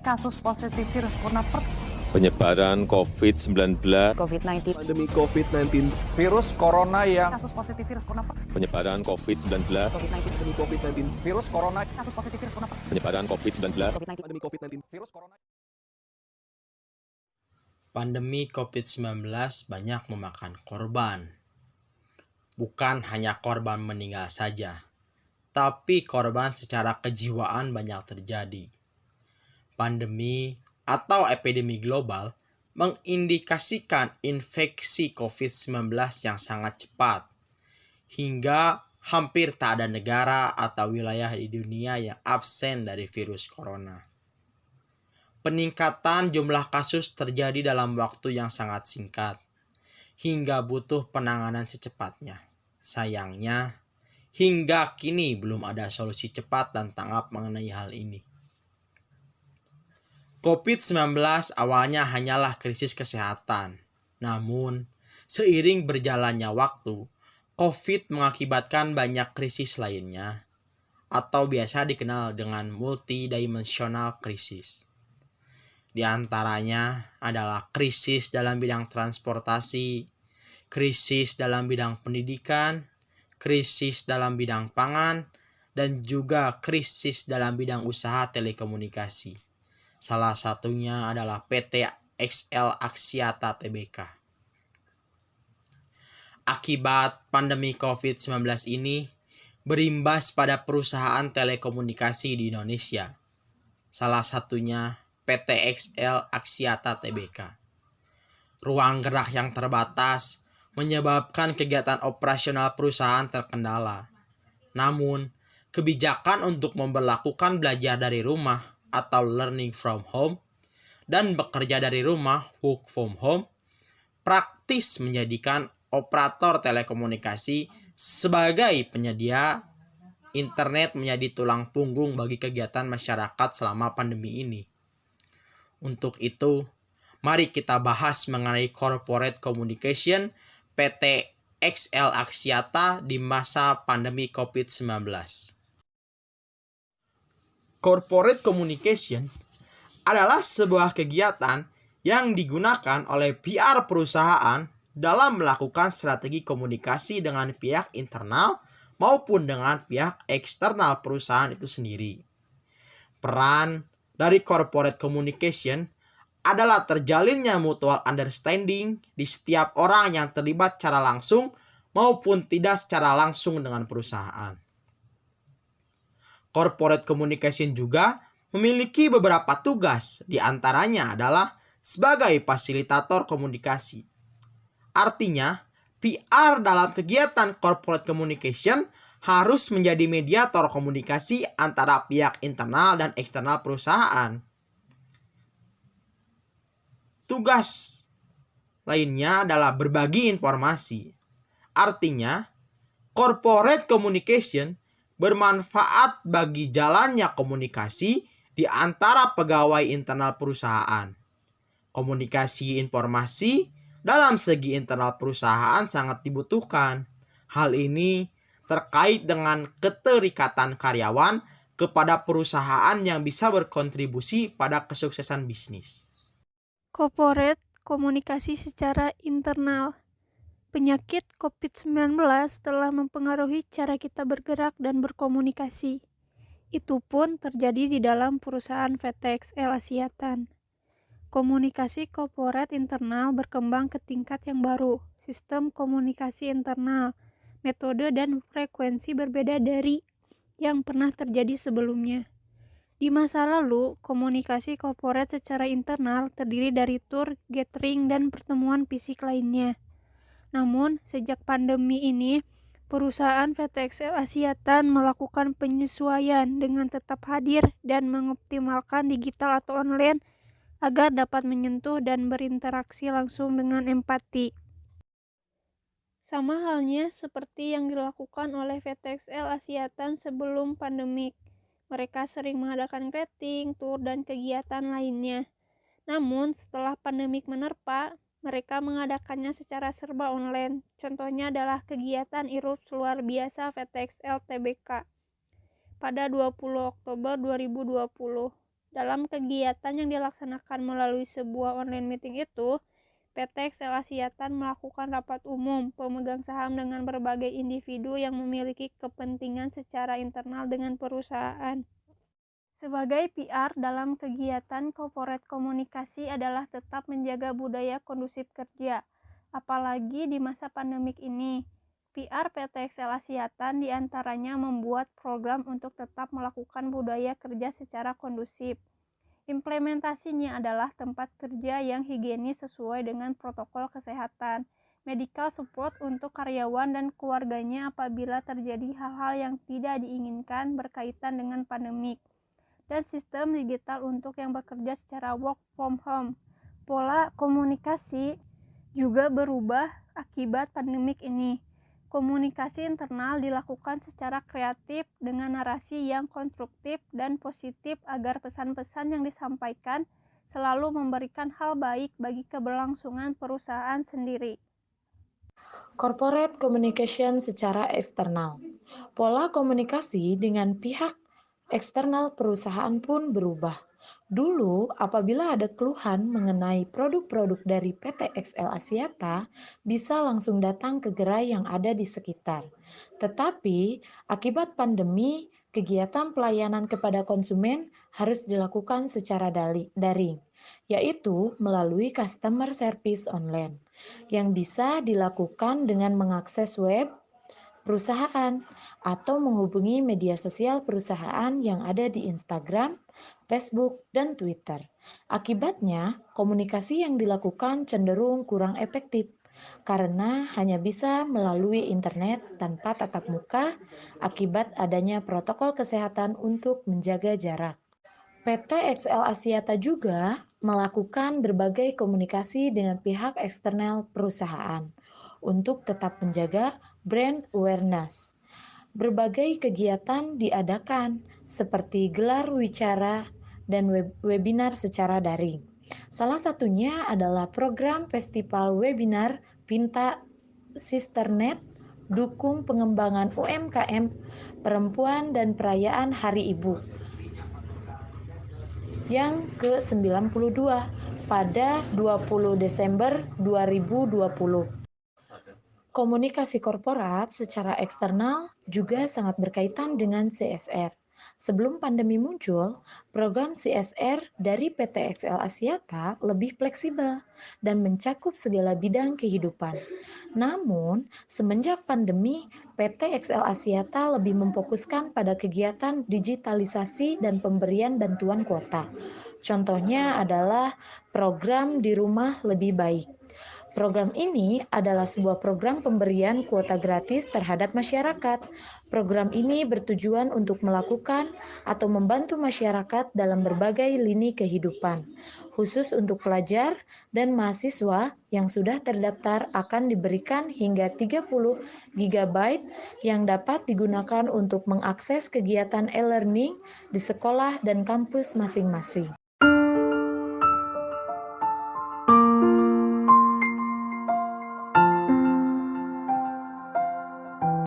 kasus positif virus corona penyebaran COVID-19, pandemi COVID-19, virus corona yang kasus positif virus corona penyebaran COVID-19, pandemi COVID-19, virus corona kasus positif virus corona penyebaran COVID-19, pandemi COVID-19, virus corona Pandemi COVID-19 banyak memakan korban. Bukan hanya korban meninggal saja, tapi korban secara kejiwaan banyak terjadi. Pandemi atau epidemi global mengindikasikan infeksi COVID-19 yang sangat cepat, hingga hampir tak ada negara atau wilayah di dunia yang absen dari virus corona. Peningkatan jumlah kasus terjadi dalam waktu yang sangat singkat, hingga butuh penanganan secepatnya. Sayangnya, hingga kini belum ada solusi cepat dan tanggap mengenai hal ini. COVID-19 awalnya hanyalah krisis kesehatan. Namun, seiring berjalannya waktu, COVID mengakibatkan banyak krisis lainnya, atau biasa dikenal dengan multidimensional krisis. Di antaranya adalah krisis dalam bidang transportasi, krisis dalam bidang pendidikan, krisis dalam bidang pangan, dan juga krisis dalam bidang usaha telekomunikasi. Salah satunya adalah PT XL Axiata Tbk. Akibat pandemi COVID-19 ini berimbas pada perusahaan telekomunikasi di Indonesia. Salah satunya PT XL Axiata Tbk. Ruang gerak yang terbatas menyebabkan kegiatan operasional perusahaan terkendala. Namun, kebijakan untuk memberlakukan belajar dari rumah atau learning from home dan bekerja dari rumah work from home praktis menjadikan operator telekomunikasi sebagai penyedia internet menjadi tulang punggung bagi kegiatan masyarakat selama pandemi ini. Untuk itu, mari kita bahas mengenai corporate communication PT XL Axiata di masa pandemi COVID-19. Corporate communication adalah sebuah kegiatan yang digunakan oleh PR perusahaan dalam melakukan strategi komunikasi dengan pihak internal maupun dengan pihak eksternal perusahaan itu sendiri. Peran dari corporate communication adalah terjalinnya mutual understanding di setiap orang yang terlibat secara langsung maupun tidak secara langsung dengan perusahaan. Corporate communication juga memiliki beberapa tugas, di antaranya adalah sebagai fasilitator komunikasi. Artinya, PR dalam kegiatan corporate communication harus menjadi mediator komunikasi antara pihak internal dan eksternal perusahaan. Tugas lainnya adalah berbagi informasi. Artinya, corporate communication bermanfaat bagi jalannya komunikasi di antara pegawai internal perusahaan. Komunikasi informasi dalam segi internal perusahaan sangat dibutuhkan. Hal ini terkait dengan keterikatan karyawan kepada perusahaan yang bisa berkontribusi pada kesuksesan bisnis. Corporate komunikasi secara internal. Penyakit COVID-19 telah mempengaruhi cara kita bergerak dan berkomunikasi. Itu pun terjadi di dalam perusahaan PT XL Axiata. Komunikasi corporate internal berkembang ke tingkat yang baru. Sistem komunikasi internal, metode dan frekuensi berbeda dari yang pernah terjadi sebelumnya. Di masa lalu, komunikasi corporate secara internal terdiri dari tour, gathering, dan pertemuan fisik lainnya. Namun, sejak pandemi ini, perusahaan PT XL Axiata melakukan penyesuaian dengan tetap hadir dan mengoptimalkan digital atau online agar dapat menyentuh dan berinteraksi langsung dengan empati. Sama halnya seperti yang dilakukan oleh PT XL Axiata sebelum pandemik. Mereka sering mengadakan greeting, tour, dan kegiatan lainnya. Namun, setelah pandemik menerpa, mereka mengadakannya secara serba online. Contohnya adalah kegiatan IRUPS luar biasa PT XL Tbk pada 20 Oktober 2020. Dalam kegiatan yang dilaksanakan melalui sebuah online meeting itu, PT XL Aksiatan melakukan rapat umum pemegang saham dengan berbagai individu yang memiliki kepentingan secara internal dengan perusahaan. Sebagai PR dalam kegiatan corporate komunikasi adalah tetap menjaga budaya kondusif kerja, apalagi di masa pandemik ini. PR PT XL Aksiatan diantaranya membuat program untuk tetap melakukan budaya kerja secara kondusif. Implementasinya adalah tempat kerja yang higienis sesuai dengan protokol kesehatan, medical support untuk karyawan dan keluarganya apabila terjadi hal-hal yang tidak diinginkan berkaitan dengan pandemik, dan sistem digital untuk yang bekerja secara work from home. Pola komunikasi juga berubah akibat pandemik ini. Komunikasi internal dilakukan secara kreatif dengan narasi yang konstruktif dan positif agar pesan-pesan yang disampaikan selalu memberikan hal baik bagi keberlangsungan perusahaan sendiri. Corporate communication secara eksternal. Pola komunikasi dengan pihak eksternal perusahaan pun berubah. Dulu, apabila ada keluhan mengenai produk-produk dari PT XL Aksiata, bisa langsung datang ke gerai yang ada di sekitar. Tetapi, akibat pandemi, kegiatan pelayanan kepada konsumen harus dilakukan secara daring, yaitu melalui customer service online, yang bisa dilakukan dengan mengakses web perusahaan atau menghubungi media sosial perusahaan yang ada di Instagram, Facebook, dan Twitter. Akibatnya, komunikasi yang dilakukan cenderung kurang efektif karena hanya bisa melalui internet tanpa tatap muka akibat adanya protokol kesehatan untuk menjaga jarak. PT XL Aksiata juga melakukan berbagai komunikasi dengan pihak eksternal perusahaan untuk tetap menjaga brand awareness. Berbagai kegiatan diadakan seperti gelar wicara dan webinar secara daring. Salah satunya adalah program festival webinar Pinta Sisternet, dukung pengembangan UMKM perempuan dan perayaan Hari Ibu yang ke-92 pada 20 Desember 2020. Komunikasi korporat secara eksternal juga sangat berkaitan dengan CSR. Sebelum pandemi muncul, program CSR dari PT XL Aksiata lebih fleksibel dan mencakup segala bidang kehidupan. Namun, semenjak pandemi, PT XL Aksiata lebih memfokuskan pada kegiatan digitalisasi dan pemberian bantuan kuota. Contohnya adalah program Di Rumah Lebih Baik. Program ini adalah sebuah program pemberian kuota gratis terhadap masyarakat. Program ini bertujuan untuk melakukan atau membantu masyarakat dalam berbagai lini kehidupan. Khusus untuk pelajar dan mahasiswa yang sudah terdaftar akan diberikan hingga 30 GB yang dapat digunakan untuk mengakses kegiatan e-learning di sekolah dan kampus masing-masing.